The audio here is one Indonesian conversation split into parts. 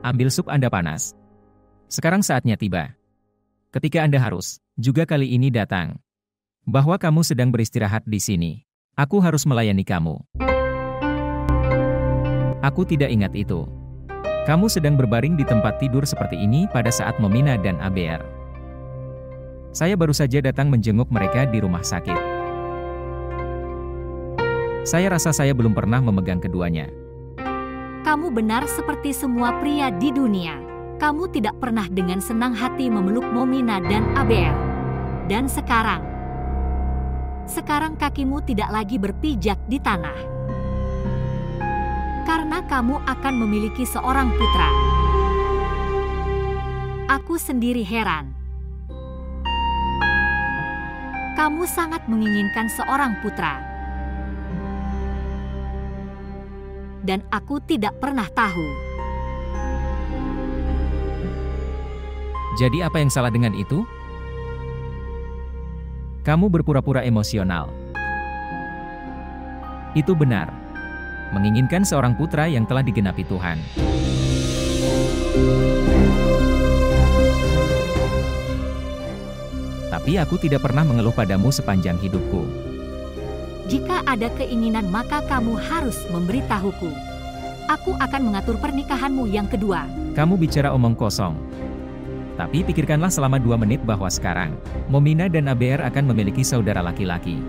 Ambil sup Anda panas. Sekarang saatnya tiba. Ketika Anda harus, juga kali ini datang. Bahwa kamu sedang beristirahat di sini. Aku harus melayani kamu. Aku tidak ingat itu. Kamu sedang berbaring di tempat tidur seperti ini pada saat Momina dan ABR. Saya baru saja datang menjenguk mereka di rumah sakit. Saya rasa saya belum pernah memegang keduanya. Kamu benar seperti semua pria di dunia. Kamu tidak pernah dengan senang hati memeluk Momina dan ABR. Dan sekarang kakimu tidak lagi berpijak di tanah. Karena kamu akan memiliki seorang putra. Aku sendiri heran. Kamu sangat menginginkan seorang putra. Dan aku tidak pernah tahu. Jadi apa yang salah dengan itu? Kamu berpura-pura emosional. Itu benar. Menginginkan seorang putra yang telah digenapi Tuhan. Tapi aku tidak pernah mengeluh padamu sepanjang hidupku. Jika ada keinginan maka kamu harus memberitahuku. Aku akan mengatur pernikahanmu yang kedua. Kamu bicara omong kosong. Tapi pikirkanlah selama 2 menit bahwa sekarang, Momina dan ABR akan memiliki saudara laki-laki.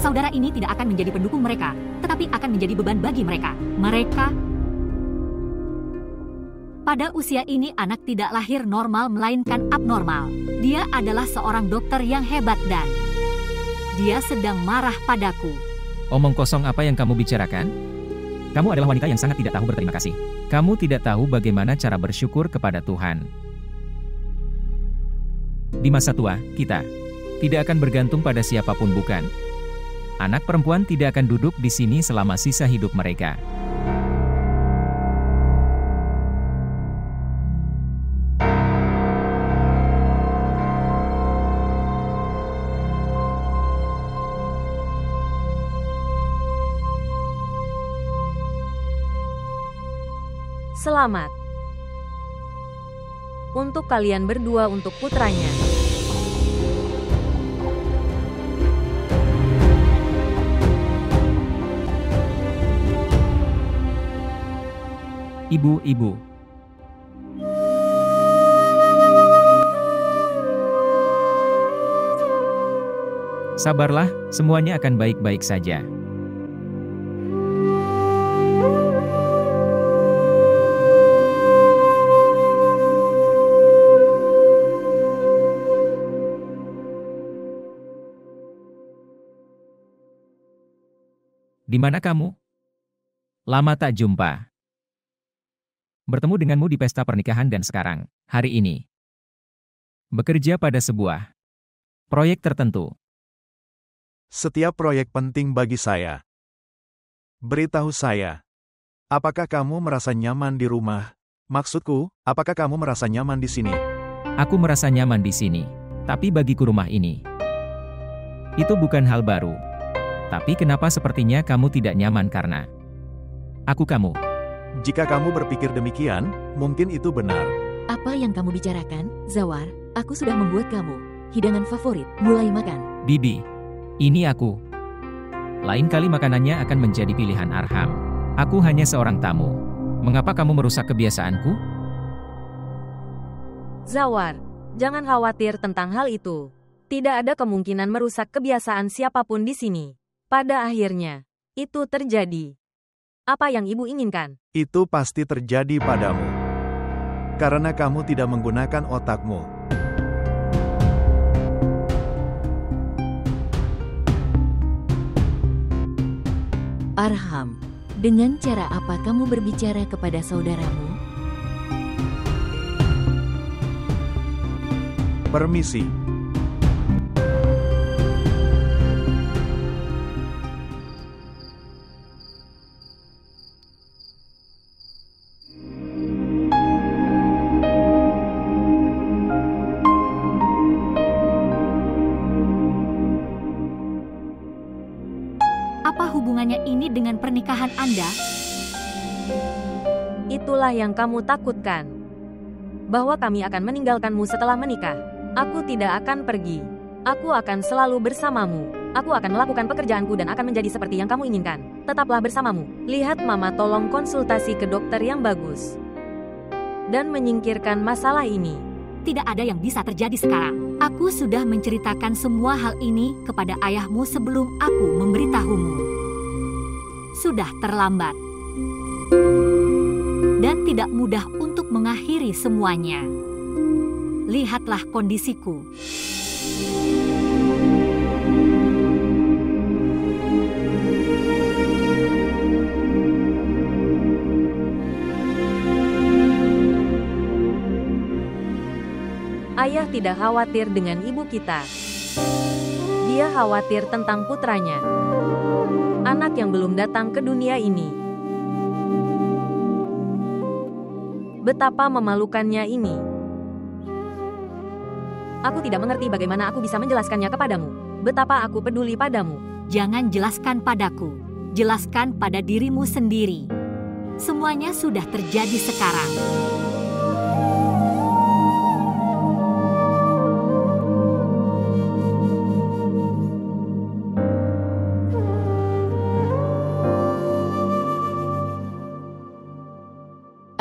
Saudara ini tidak akan menjadi pendukung mereka, tetapi akan menjadi beban bagi mereka. Pada usia ini anak tidak lahir normal melainkan abnormal. Dia adalah seorang dokter yang hebat dan dia sedang marah padaku. Omong kosong apa yang kamu bicarakan? Kamu adalah wanita yang sangat tidak tahu berterima kasih. Kamu tidak tahu bagaimana cara bersyukur kepada Tuhan. Di masa tua, kita tidak akan bergantung pada siapapun bukan. Anak perempuan tidak akan duduk di sini selama sisa hidup mereka. Selamat untuk kalian berdua untuk putranya. Ibu. Sabarlah, semuanya akan baik-baik saja. Di mana kamu? Lama tak jumpa. Bertemu denganmu di pesta pernikahan dan sekarang, hari ini. Bekerja pada sebuah proyek tertentu. Setiap proyek penting bagi saya. Beritahu saya, apakah kamu merasa nyaman di rumah? Maksudku, apakah kamu merasa nyaman di sini? Aku merasa nyaman di sini, tapi bagiku rumah ini itu bukan hal baru. Tapi kenapa sepertinya kamu tidak nyaman karena aku kamu? Jika kamu berpikir demikian, mungkin itu benar. Apa yang kamu bicarakan, Zawar? Aku sudah membuat kamu hidangan favorit. Mulai makan. Bibi, ini aku. Lain kali makanannya akan menjadi pilihan Arham. Aku hanya seorang tamu. Mengapa kamu merusak kebiasaanku? Zawar, jangan khawatir tentang hal itu. Tidak ada kemungkinan merusak kebiasaan siapapun di sini. Pada akhirnya, itu terjadi. Apa yang ibu inginkan? Itu pasti terjadi padamu. Karena kamu tidak menggunakan otakmu. Arham, dengan cara apa kamu berbicara kepada saudaramu? Permisi. Apa hubungannya ini dengan pernikahan Anda? Itulah yang kamu takutkan. Bahwa kami akan meninggalkanmu setelah menikah. Aku tidak akan pergi. Aku akan selalu bersamamu. Aku akan melakukan pekerjaanku dan akan menjadi seperti yang kamu inginkan. Tetaplah bersamamu. Lihat Mama, tolong konsultasi ke dokter yang bagus. Dan menyingkirkan masalah ini. Tidak ada yang bisa terjadi sekarang. Aku sudah menceritakan semua hal ini kepada ayahmu sebelum aku memberitahumu. Sudah terlambat. Dan tidak mudah untuk mengakhiri semuanya. Lihatlah kondisiku. Ayah tidak khawatir dengan ibu kita. Dia khawatir tentang putranya. Anak yang belum datang ke dunia ini. Betapa memalukannya ini. Aku tidak mengerti bagaimana aku bisa menjelaskannya kepadamu. Betapa aku peduli padamu. Jangan jelaskan padaku. Jelaskan pada dirimu sendiri. Semuanya sudah terjadi sekarang.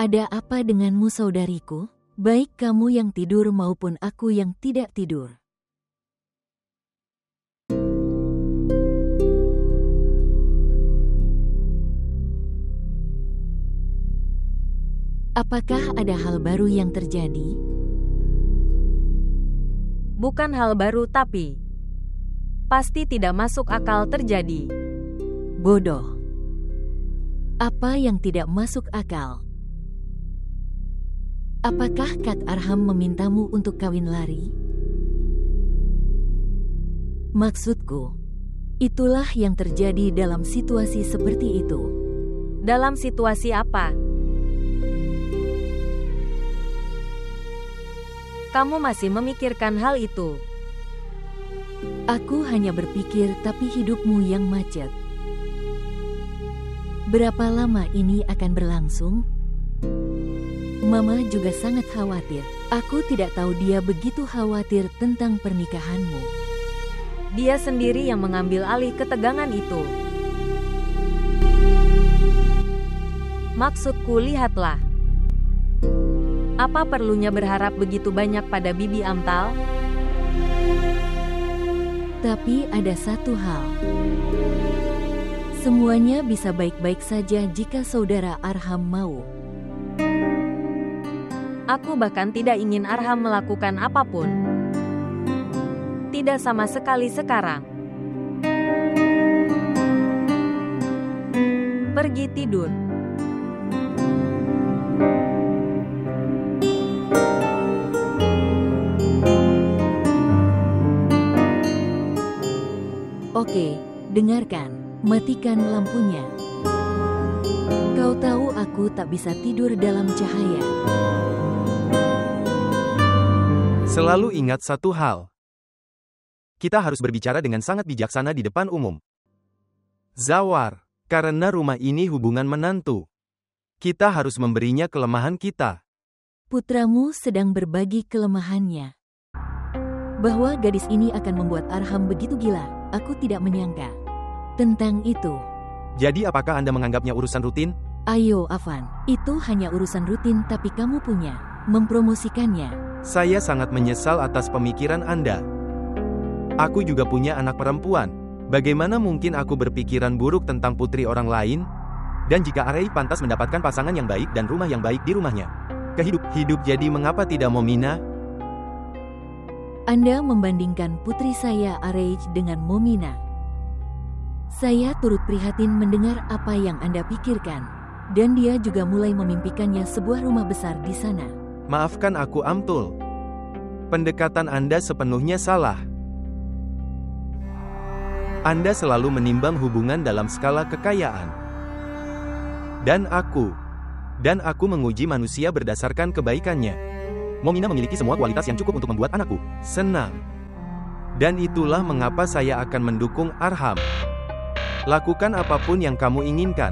Ada apa denganmu, saudariku? Baik kamu yang tidur maupun aku yang tidak tidur. Apakah ada hal baru yang terjadi? Bukan hal baru tapi pasti tidak masuk akal terjadi. Bodoh. Apa yang tidak masuk akal? Apakah Kat Arham memintamu untuk kawin lari? Maksudku, itulah yang terjadi dalam situasi seperti itu. Dalam situasi apa? Kamu masih memikirkan hal itu? Aku hanya berpikir tapi hidupmu yang macet. Berapa lama ini akan berlangsung? Mama juga sangat khawatir. Aku tidak tahu dia begitu khawatir tentang pernikahanmu. Dia sendiri yang mengambil alih ketegangan itu. Maksudku, lihatlah. Apa perlunya berharap begitu banyak pada Bibi Amtal? Tapi ada satu hal. Semuanya bisa baik-baik saja jika saudara Arham mau. Aku bahkan tidak ingin Arham melakukan apapun. Tidak sama sekali sekarang. Pergi tidur. Oke, dengarkan. Matikan lampunya. Kau tahu aku tak bisa tidur dalam cahaya. Selalu ingat satu hal. Kita harus berbicara dengan sangat bijaksana di depan umum. Zawar, karena rumah ini hubungan menantu. Kita harus memberinya kelemahan kita. Putramu sedang berbagi kelemahannya. Bahwa gadis ini akan membuat Arham begitu gila, aku tidak menyangka. Tentang itu. Jadi apakah Anda menganggapnya urusan rutin? Ayo Avan, itu hanya urusan rutin tapi kamu punya. Mempromosikannya. Saya sangat menyesal atas pemikiran Anda. Aku juga punya anak perempuan. Bagaimana mungkin aku berpikiran buruk tentang putri orang lain? Dan jika Arei pantas mendapatkan pasangan yang baik dan rumah yang baik di rumahnya. Hidup jadi mengapa tidak Momina? Anda membandingkan putri saya Arei dengan Momina. Saya turut prihatin mendengar apa yang Anda pikirkan. Dan dia juga mulai memimpikannya sebuah rumah besar di sana. Maafkan aku Amtul. Pendekatan Anda sepenuhnya salah. Anda selalu menimbang hubungan dalam skala kekayaan. Dan aku menguji manusia berdasarkan kebaikannya. Momina memiliki semua kualitas yang cukup untuk membuat anakku senang. Dan itulah mengapa saya akan mendukung Arham. Lakukan apapun yang kamu inginkan.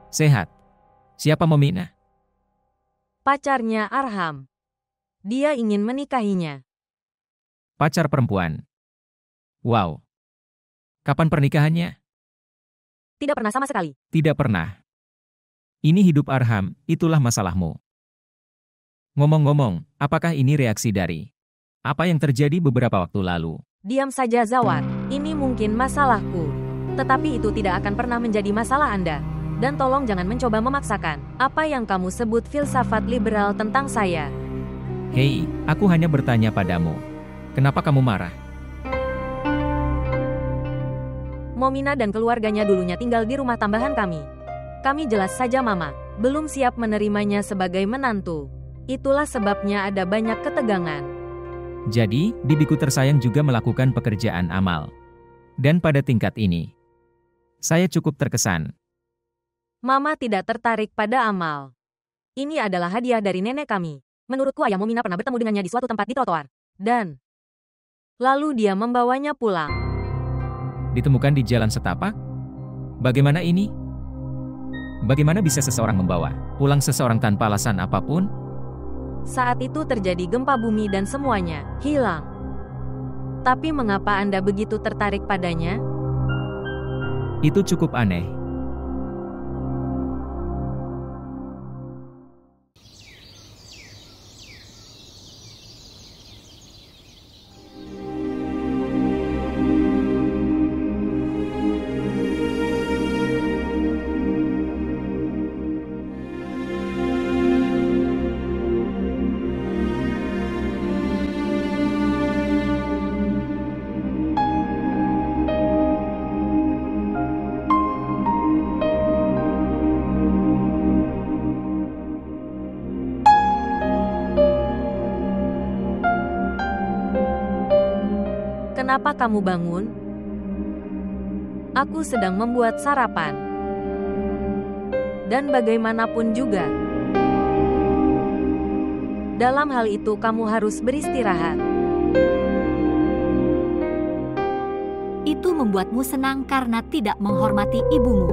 Sehat. Siapa Momina? Pacarnya Arham. Dia ingin menikahinya. Pacar perempuan. Wow. Kapan pernikahannya? Tidak pernah sama sekali. Tidak pernah. Ini hidup Arham, itulah masalahmu. Ngomong-ngomong, apakah ini reaksi dari apa yang terjadi beberapa waktu lalu? Diam saja Zawar, ini mungkin masalahku. Tetapi itu tidak akan pernah menjadi masalah Anda. Dan tolong jangan mencoba memaksakan apa yang kamu sebut filsafat liberal tentang saya. Hei, aku hanya bertanya padamu. Kenapa kamu marah? Momina dan keluarganya dulunya tinggal di rumah tambahan kami. Kami jelas saja Mama, belum siap menerimanya sebagai menantu. Itulah sebabnya ada banyak ketegangan. Jadi, bibiku tersayang juga melakukan pekerjaan amal. Dan pada tingkat ini, saya cukup terkesan. Mama tidak tertarik pada amal. Ini adalah hadiah dari nenek kami. Menurutku ayah Momina pernah bertemu dengannya di suatu tempat di trotoar. Dan lalu dia membawanya pulang. Ditemukan di jalan setapak? Bagaimana ini? Bagaimana bisa seseorang membawa pulang seseorang tanpa alasan apapun? Saat itu terjadi gempa bumi dan semuanya hilang. Tapi mengapa Anda begitu tertarik padanya? Itu cukup aneh. Kenapa kamu bangun? Aku sedang membuat sarapan. Dan bagaimanapun juga, dalam hal itu kamu harus beristirahat. Itu membuatmu senang karena tidak menghormati ibumu.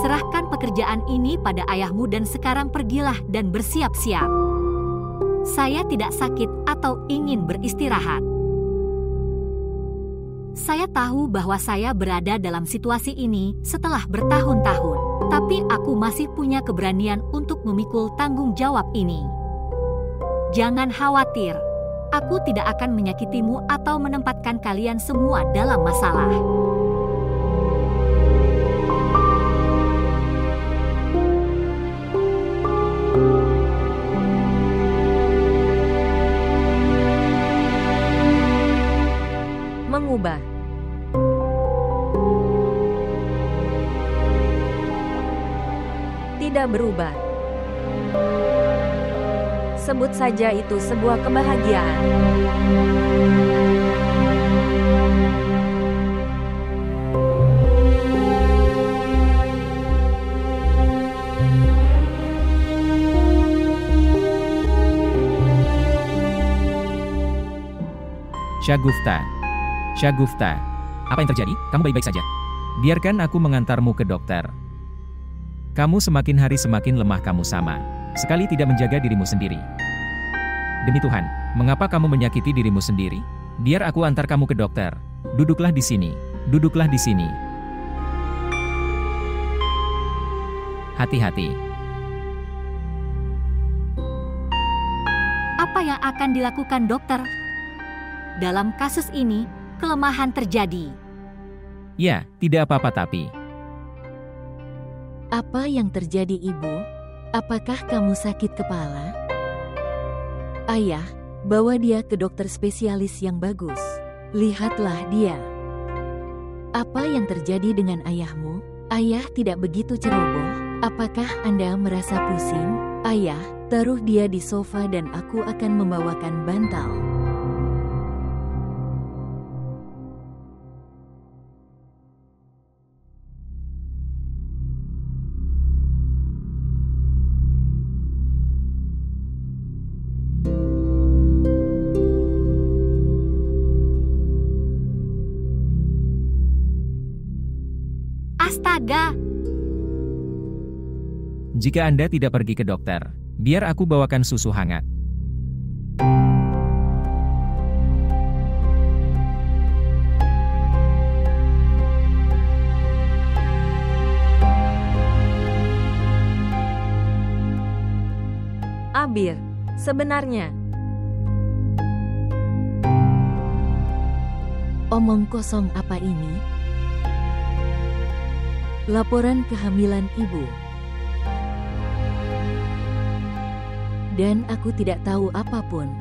Serahkan pekerjaan ini pada ayahmu dan sekarang pergilah dan bersiap-siap. Saya tidak sakit atau ingin beristirahat. Saya tahu bahwa saya berada dalam situasi ini setelah bertahun-tahun, tapi aku masih punya keberanian untuk memikul tanggung jawab ini. Jangan khawatir, aku tidak akan menyakitimu atau menempatkan kalian semua dalam masalah. Mengubah. Tidak berubah. Sebut saja itu sebuah kebahagiaan. Syagufta. Syagufta. Apa yang terjadi? Kamu baik-baik saja? Biarkan aku mengantarmu ke dokter. Kamu semakin hari semakin lemah, kamu sama sekali tidak menjaga dirimu sendiri. Demi Tuhan, mengapa kamu menyakiti dirimu sendiri? Biar aku antar kamu ke dokter. Duduklah di sini. Duduklah di sini. Hati-hati. Apa yang akan dilakukan dokter? Dalam kasus ini, kelemahan terjadi. Ya, tidak apa-apa tapi. Apa yang terjadi, Ibu? Apakah kamu sakit kepala? Ayah, bawa dia ke dokter spesialis yang bagus. Lihatlah dia. Apa yang terjadi dengan ayahmu? Ayah tidak begitu ceroboh. Apakah Anda merasa pusing? Ayah, taruh dia di sofa dan aku akan membawakan bantal. Astaga! Jika Anda tidak pergi ke dokter, biar aku bawakan susu hangat. Abir, sebenarnya, Omong kosong apa ini? Laporan kehamilan ibu. Dan aku tidak tahu apapun.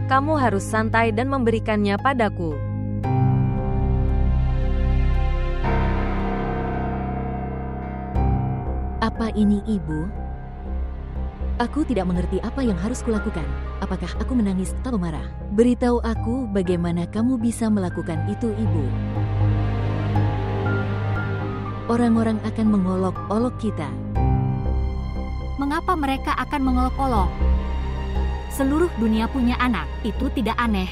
kamu harus santai dan memberikannya padaku. Apa ini ibu? Aku tidak mengerti apa yang harus kulakukan. Apakah aku menangis atau marah? Beritahu aku bagaimana kamu bisa melakukan itu, ibu. Orang-orang akan mengolok-olok kita. Mengapa mereka akan mengolok-olok? Seluruh dunia punya anak, itu tidak aneh.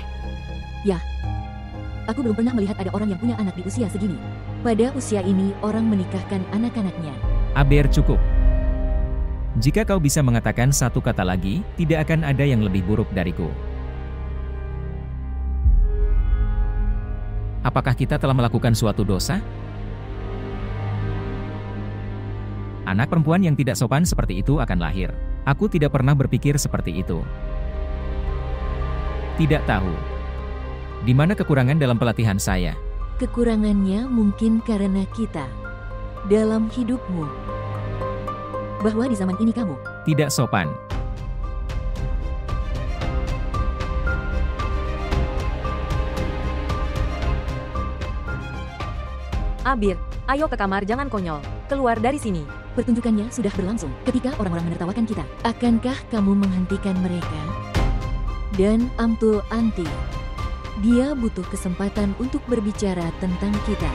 Aku belum pernah melihat ada orang yang punya anak di usia segini. Pada usia ini, orang menikahkan anak-anaknya. Aber, cukup. Jika kau bisa mengatakan satu kata lagi, tidak akan ada yang lebih buruk dariku. Apakah kita telah melakukan suatu dosa? Anak perempuan yang tidak sopan seperti itu akan lahir. Aku tidak pernah berpikir seperti itu. Tidak tahu. Di mana kekurangan dalam pelatihan saya? Kekurangannya mungkin karena kita. Dalam hidupmu. Bahwa di zaman ini kamu. Tidak sopan. Abir, ayo ke kamar, jangan konyol. Keluar dari sini. Pertunjukannya sudah berlangsung ketika orang-orang menertawakan kita. Akankah kamu menghentikan mereka? Dan Amtul Anti. Dia butuh kesempatan untuk berbicara tentang kita.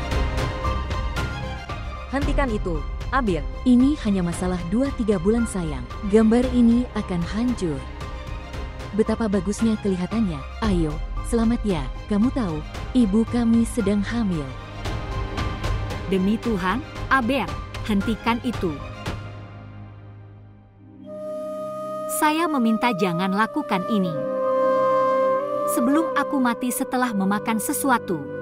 Hentikan itu, Abir. Ini hanya masalah 2-3 bulan sayang. Gambar ini akan hancur. Betapa bagusnya kelihatannya. Ayo, selamat ya. Kamu tahu, ibu kami sedang hamil. Demi Tuhan, Aber, hentikan itu. Saya meminta jangan lakukan ini. Sebelum aku mati setelah memakan sesuatu.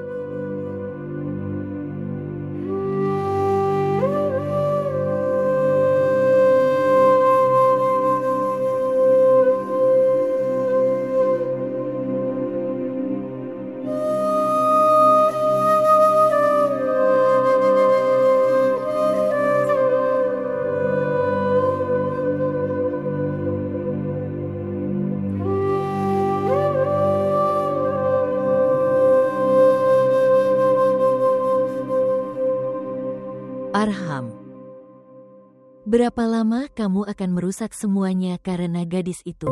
Arham. Berapa lama kamu akan merusak semuanya karena gadis itu?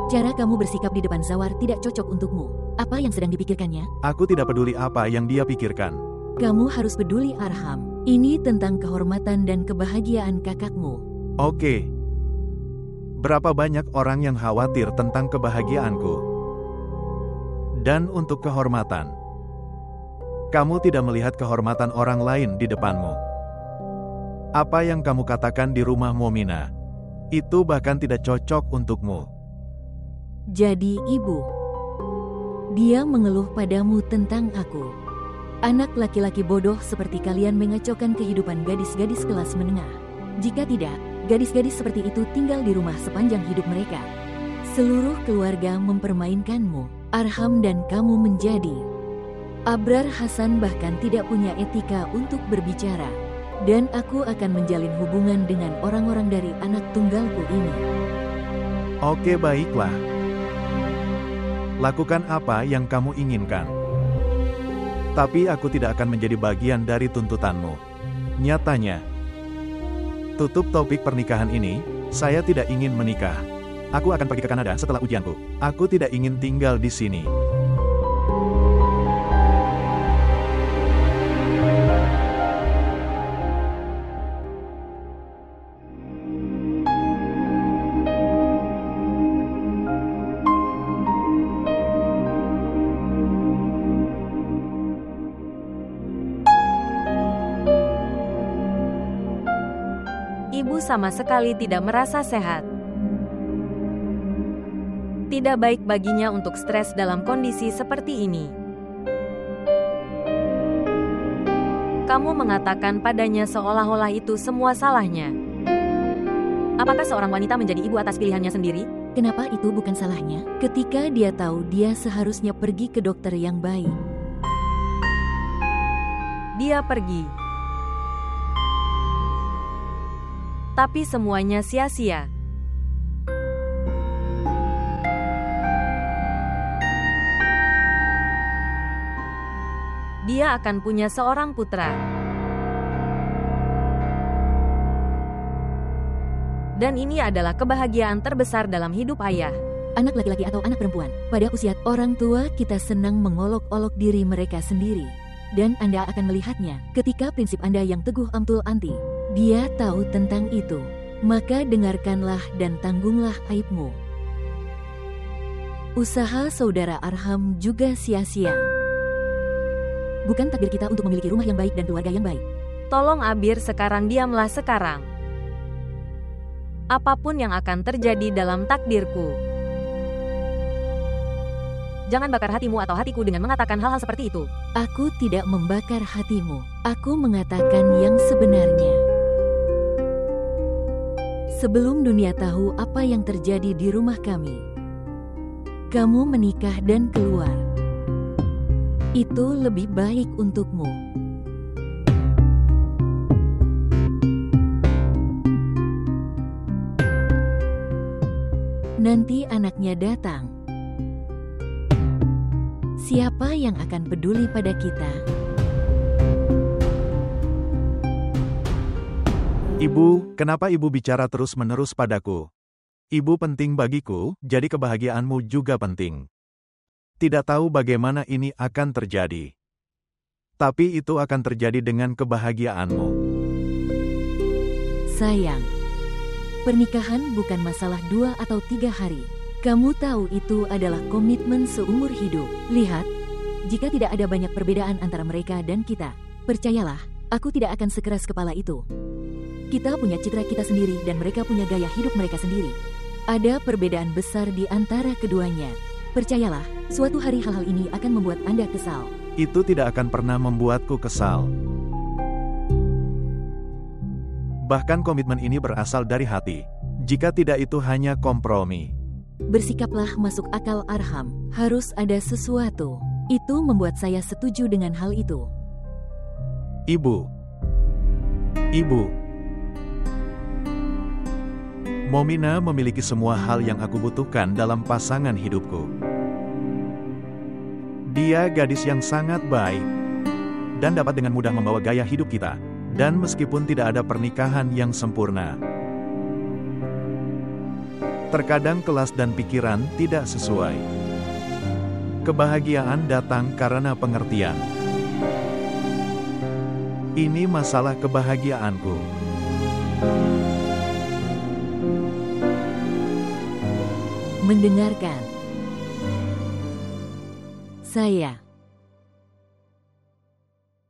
Cara kamu bersikap di depan Zawar tidak cocok untukmu. Apa yang sedang dipikirkannya? Aku tidak peduli apa yang dia pikirkan. Kamu harus peduli, Arham. Ini tentang kehormatan dan kebahagiaan kakakmu. Oke. Berapa banyak orang yang khawatir tentang kebahagiaanku? Dan untuk kehormatan. Kamu tidak melihat kehormatan orang lain di depanmu. Apa yang kamu katakan di rumah Momina, itu bahkan tidak cocok untukmu. Jadi ibu. Dia mengeluh padamu tentang aku. Anak laki-laki bodoh seperti kalian mengacaukan kehidupan gadis-gadis kelas menengah. Jika tidak, gadis-gadis seperti itu tinggal di rumah sepanjang hidup mereka. Seluruh keluarga mempermainkanmu, Arham, dan kamu menjadi... Abrar Hasan bahkan tidak punya etika untuk berbicara. Dan aku akan menjalin hubungan dengan orang-orang dari anak tunggalku ini. Oke, baiklah. Lakukan apa yang kamu inginkan. Tapi aku tidak akan menjadi bagian dari tuntutanmu. Nyatanya. Tutup topik pernikahan ini, saya tidak ingin menikah. Aku akan pergi ke Kanada setelah ujianku. Aku tidak ingin tinggal di sini. Ibu sama sekali tidak merasa sehat. Tidak baik baginya untuk stres dalam kondisi seperti ini. Kamu mengatakan padanya seolah-olah itu semua salahnya. Apakah seorang wanita menjadi ibu atas pilihannya sendiri? Kenapa itu bukan salahnya? Ketika dia tahu dia seharusnya pergi ke dokter yang baik. Dia pergi. Tapi semuanya sia-sia. Dia akan punya seorang putra. Dan ini adalah kebahagiaan terbesar dalam hidup ayah. Anak laki-laki atau anak perempuan, pada usia orang tua kita senang mengolok-olok diri mereka sendiri. Dan Anda akan melihatnya ketika prinsip Anda yang teguh amtul anti. Dia tahu tentang itu. Maka dengarkanlah dan tanggunglah aibmu. Usaha saudara Arham juga sia-sia. Bukan takdir kita untuk memiliki rumah yang baik dan keluarga yang baik. Tolong Abir sekarang, diamlah sekarang. Apapun yang akan terjadi dalam takdirku. Jangan bakar hatimu atau hatiku dengan mengatakan hal-hal seperti itu. Aku tidak membakar hatimu. Aku mengatakan yang sebenarnya. Sebelum dunia tahu apa yang terjadi di rumah kami, kamu menikah dan keluar. Itu lebih baik untukmu. Nanti anaknya datang. Siapa yang akan peduli pada kita? Ibu, kenapa ibu bicara terus-menerus padaku? Ibu penting bagiku, jadi kebahagiaanmu juga penting. Tidak tahu bagaimana ini akan terjadi. Tapi itu akan terjadi dengan kebahagiaanmu. Sayang, pernikahan bukan masalah 2 atau 3 hari. Kamu tahu itu adalah komitmen seumur hidup. Lihat, jika tidak ada banyak perbedaan antara mereka dan kita, percayalah, aku tidak akan sekeras kepala itu. Kita punya citra kita sendiri dan mereka punya gaya hidup mereka sendiri. Ada perbedaan besar di antara keduanya. Percayalah, suatu hari hal-hal ini akan membuat Anda kesal. Itu tidak akan pernah membuatku kesal. Bahkan komitmen ini berasal dari hati. Jika tidak, itu hanya kompromi. Bersikaplah masuk akal Arham, harus ada sesuatu. Itu membuat saya setuju dengan hal itu. Ibu. Momina memiliki semua hal yang aku butuhkan dalam pasangan hidupku. Dia gadis yang sangat baik dan dapat dengan mudah membawa gaya hidup kita. Dan meskipun tidak ada pernikahan yang sempurna, terkadang kelas dan pikiran tidak sesuai. Kebahagiaan datang karena pengertian. Ini masalah kebahagiaanku. Mendengarkan. Saya.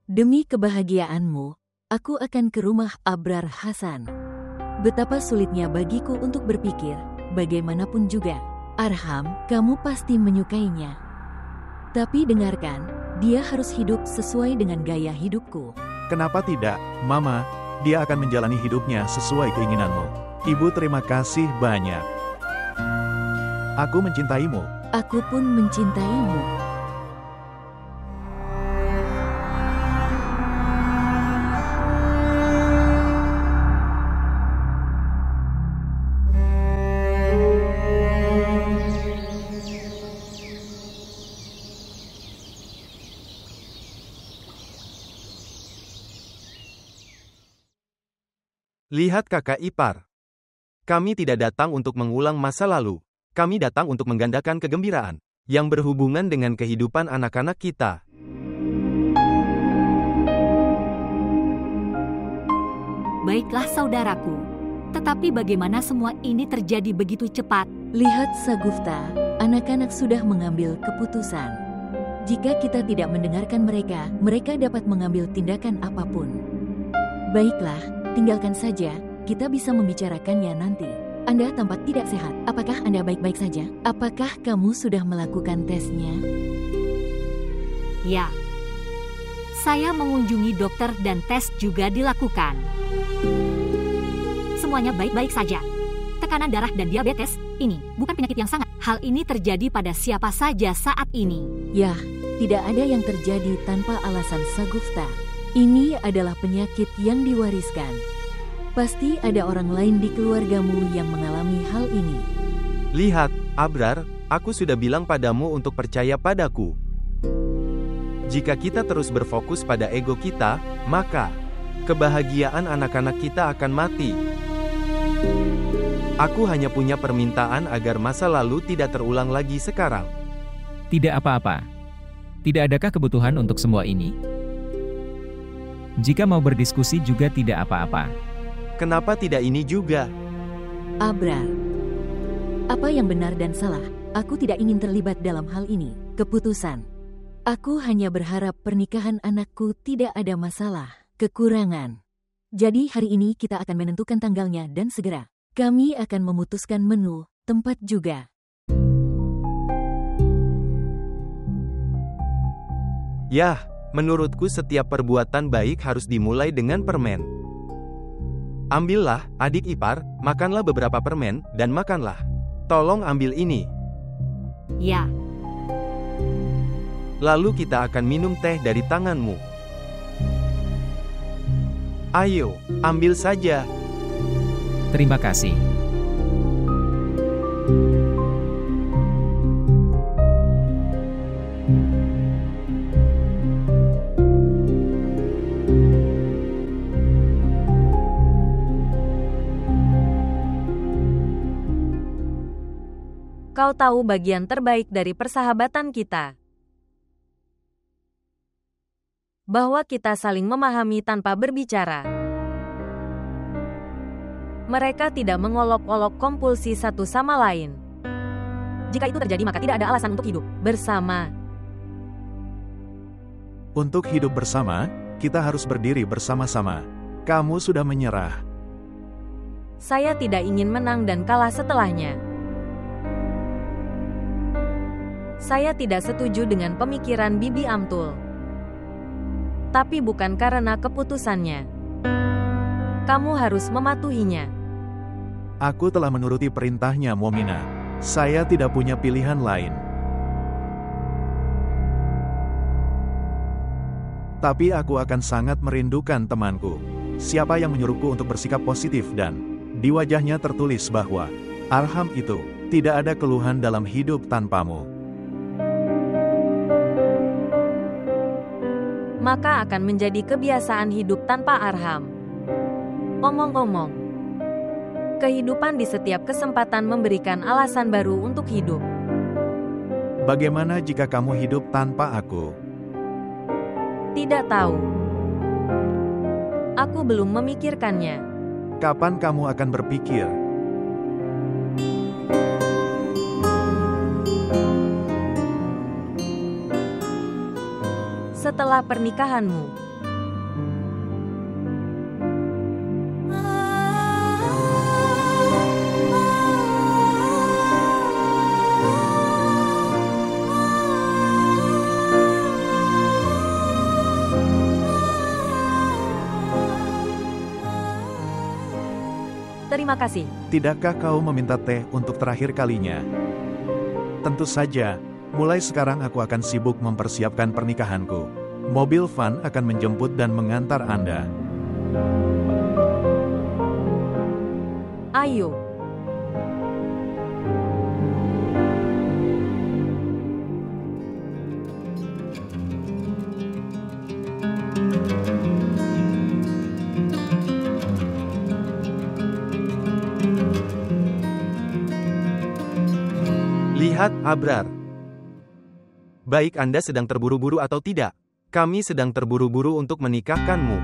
Demi kebahagiaanmu, aku akan ke rumah Abrar Hasan. Betapa sulitnya bagiku untuk berpikir, bagaimanapun juga, Arham, kamu pasti menyukainya. Tapi dengarkan, dia harus hidup sesuai dengan gaya hidupku. Kenapa tidak, Mama? Dia akan menjalani hidupnya sesuai keinginanmu. Ibu, terima kasih banyak. Aku mencintaimu. Aku pun mencintaimu. Lihat kakak ipar. Kami tidak datang untuk mengulang masa lalu. Kami datang untuk menggandakan kegembiraan yang berhubungan dengan kehidupan anak-anak kita. Baiklah saudaraku, tetapi bagaimana semua ini terjadi begitu cepat? Lihat Sagufta, anak-anak sudah mengambil keputusan. Jika kita tidak mendengarkan mereka, mereka dapat mengambil tindakan apapun. Baiklah, tinggalkan saja, kita bisa membicarakannya nanti. Anda tampak tidak sehat. Apakah Anda baik-baik saja? Apakah kamu sudah melakukan tesnya? Ya. Saya mengunjungi dokter dan tes juga dilakukan. Semuanya baik-baik saja. Tekanan darah dan diabetes, ini bukan penyakit yang sangat. Hal ini terjadi pada siapa saja saat ini. Ya, tidak ada yang terjadi tanpa alasan, Sagufta. Ini adalah penyakit yang diwariskan. Pasti ada orang lain di keluargamu yang mengalami hal ini. Lihat, Abrar, aku sudah bilang padamu untuk percaya padaku. Jika kita terus berfokus pada ego kita, maka kebahagiaan anak-anak kita akan mati. Aku hanya punya permintaan agar masa lalu tidak terulang lagi sekarang. Tidak apa-apa. Tidak adakah kebutuhan untuk semua ini? Jika mau berdiskusi juga tidak apa-apa. Kenapa tidak ini juga? Abrar, apa yang benar dan salah? Aku tidak ingin terlibat dalam hal ini. Keputusan. Aku hanya berharap pernikahan anakku tidak ada masalah, kekurangan. Jadi hari ini kita akan menentukan tanggalnya dan segera. Kami akan memutuskan menu, tempat juga. Yah, menurutku setiap perbuatan baik harus dimulai dengan permen. Ambillah, adik ipar, makanlah beberapa permen, dan makanlah. Tolong ambil ini. Ya. Lalu kita akan minum teh dari tanganmu. Ayo, ambil saja. Terima kasih. Kau tahu bagian terbaik dari persahabatan kita. Bahwa kita saling memahami tanpa berbicara. Mereka tidak mengolok-olok kompulsi satu sama lain. Jika itu terjadi maka tidak ada alasan untuk hidup bersama. Untuk hidup bersama, kita harus berdiri bersama-sama. Kamu sudah menyerah. Saya tidak ingin menang dan kalah setelahnya. Saya tidak setuju dengan pemikiran Bibi Amtul. Tapi bukan karena keputusannya. Kamu harus mematuhinya. Aku telah menuruti perintahnya, Momina. Saya tidak punya pilihan lain. Tapi aku akan sangat merindukan temanku. Siapa yang menyuruhku untuk bersikap positif dan di wajahnya tertulis bahwa Arham itu tidak ada keluhan dalam hidup tanpamu. Maka akan menjadi kebiasaan hidup tanpa Arham. Omong-omong, kehidupan di setiap kesempatan memberikan alasan baru untuk hidup. Bagaimana jika kamu hidup tanpa aku? Tidak tahu. Aku belum memikirkannya. Kapan kamu akan berpikir? Setelah pernikahanmu. Terima kasih. Tidakkah kau meminta teh untuk terakhir kalinya? Tentu saja. Mulai sekarang aku akan sibuk mempersiapkan pernikahanku. Mobil van akan menjemput dan mengantar Anda. Ayo. Lihat, Abrar. Baik Anda sedang terburu-buru atau tidak, kami sedang terburu-buru untuk menikahkanmu.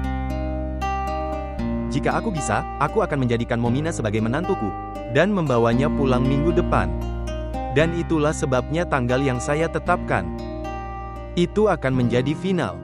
Jika aku bisa, aku akan menjadikan Momina sebagai menantuku, dan membawanya pulang minggu depan. Dan itulah sebabnya tanggal yang saya tetapkan. Itu akan menjadi final.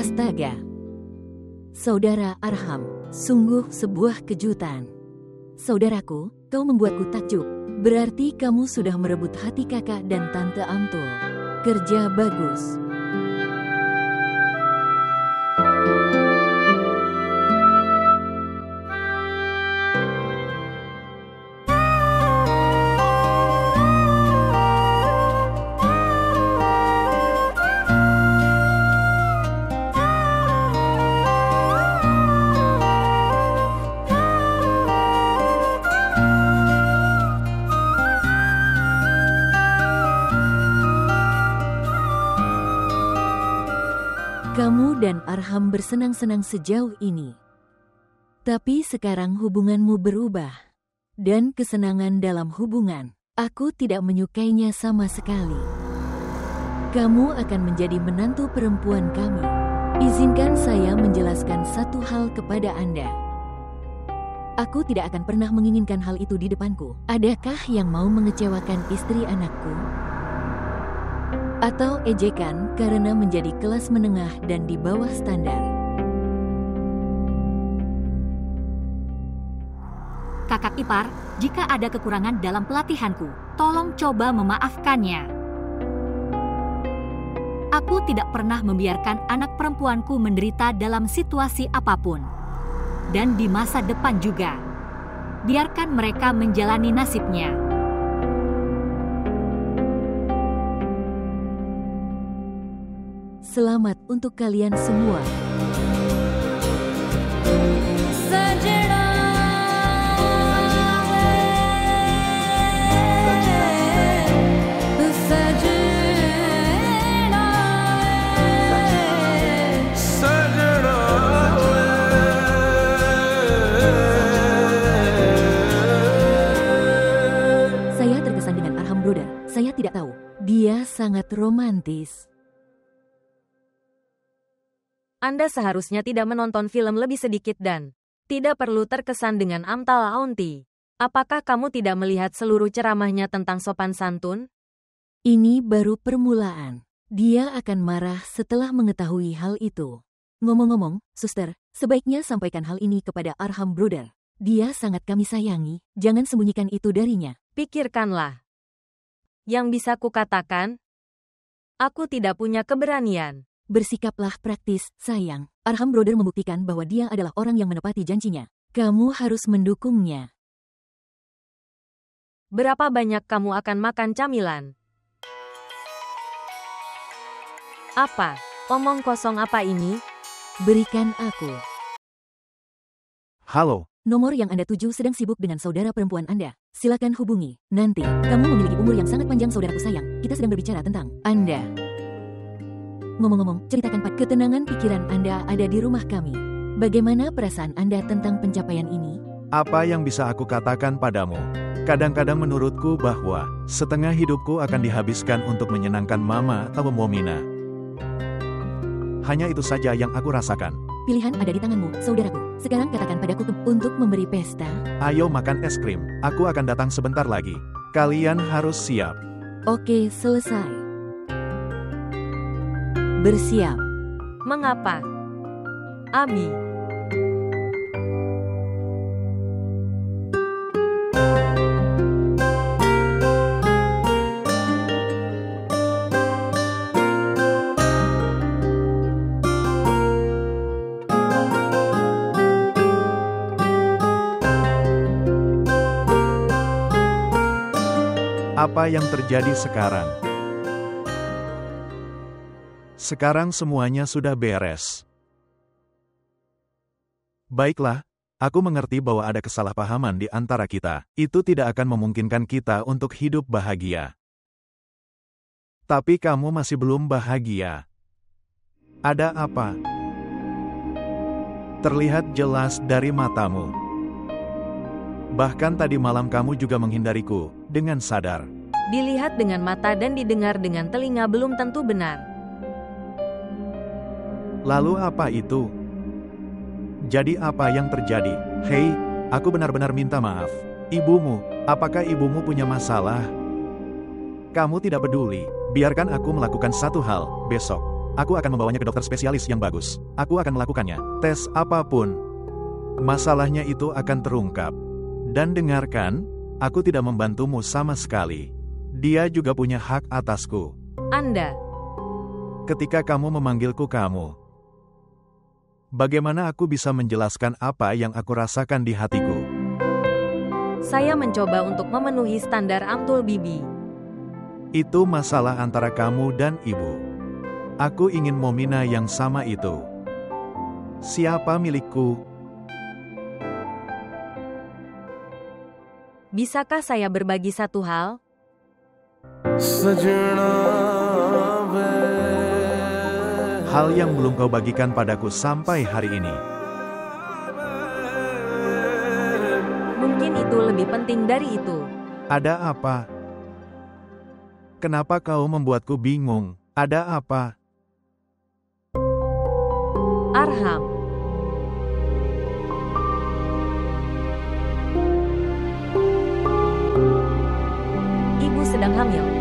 Astaga. Saudara Arham, sungguh sebuah kejutan. Saudaraku, kau membuatku takjub. Berarti kamu sudah merebut hati kakak dan tante Amtul. Kerja bagus. Kamu dan Arham bersenang-senang sejauh ini. Tapi sekarang hubunganmu berubah. Dan kesenangan dalam hubungan, aku tidak menyukainya sama sekali. Kamu akan menjadi menantu perempuan kami. Izinkan saya menjelaskan satu hal kepada Anda. Aku tidak akan pernah menginginkan hal itu di depanku. Adakah yang mau mengecewakan istri anakku? Atau ejekan karena menjadi kelas menengah dan di bawah standar. Kakak ipar, jika ada kekurangan dalam pelatihanku, tolong coba memaafkannya. Aku tidak pernah membiarkan anak perempuanku menderita dalam situasi apapun. Dan di masa depan juga. Biarkan mereka menjalani nasibnya. Selamat untuk kalian semua. Saya terkesan dengan Arham Broder. Saya tidak tahu. Dia sangat romantis. Anda seharusnya tidak menonton film lebih sedikit dan tidak perlu terkesan dengan Amtal Aunty. Apakah kamu tidak melihat seluruh ceramahnya tentang sopan santun? Ini baru permulaan. Dia akan marah setelah mengetahui hal itu. Ngomong-ngomong, suster, sebaiknya sampaikan hal ini kepada Arham Broder. Dia sangat kami sayangi, jangan sembunyikan itu darinya. Pikirkanlah. Yang bisa kukatakan, aku tidak punya keberanian. Bersikaplah praktis, sayang. Arham Broder membuktikan bahwa dia adalah orang yang menepati janjinya. Kamu harus mendukungnya. Berapa banyak kamu akan makan camilan? Apa? Omong kosong apa ini? Berikan aku. Halo. Nomor yang Anda tuju sedang sibuk dengan saudara perempuan Anda. Silakan hubungi. Nanti, kamu memiliki umur yang sangat panjang saudaraku sayang. Kita sedang berbicara tentang Anda. Ngomong-ngomong, ceritakan ketenangan pikiran Anda ada di rumah kami. Bagaimana perasaan Anda tentang pencapaian ini? Apa yang bisa aku katakan padamu? Kadang-kadang menurutku bahwa setengah hidupku akan dihabiskan untuk menyenangkan Mama atau Momina. Hanya itu saja yang aku rasakan. Pilihan ada di tanganmu, saudaraku. Sekarang katakan padaku untuk memberi pesta. Ayo makan es krim. Aku akan datang sebentar lagi. Kalian harus siap. Oke, selesai. Bersiap. Mengapa? Abi. Apa yang terjadi sekarang? Sekarang semuanya sudah beres. Baiklah, aku mengerti bahwa ada kesalahpahaman di antara kita. Itu tidak akan memungkinkan kita untuk hidup bahagia. Tapi kamu masih belum bahagia. Ada apa? Terlihat jelas dari matamu. Bahkan tadi malam kamu juga menghindariku, dengan sadar. Dilihat dengan mata dan didengar dengan telinga belum tentu benar. Lalu apa itu? Jadi apa yang terjadi? Hei, aku benar-benar minta maaf. Ibumu, apakah ibumu punya masalah? Kamu tidak peduli, biarkan aku melakukan satu hal, besok. Aku akan membawanya ke dokter spesialis yang bagus. Aku akan melakukannya. Tes apapun. Masalahnya itu akan terungkap. Dan dengarkan, aku tidak membantumu sama sekali. Dia juga punya hak atasku. Anda. Ketika kamu memanggilku kamu, bagaimana aku bisa menjelaskan apa yang aku rasakan di hatiku? Saya mencoba untuk memenuhi standar Amtul Bibi. Itu masalah antara kamu dan ibu. Aku ingin Momina yang sama itu. Siapa milikku? Bisakah saya berbagi satu hal? Hal yang belum kau bagikan padaku sampai hari ini. Mungkin itu lebih penting dari itu. Ada apa? Kenapa kau membuatku bingung? Ada apa? Arham. Ibu sedang hamil.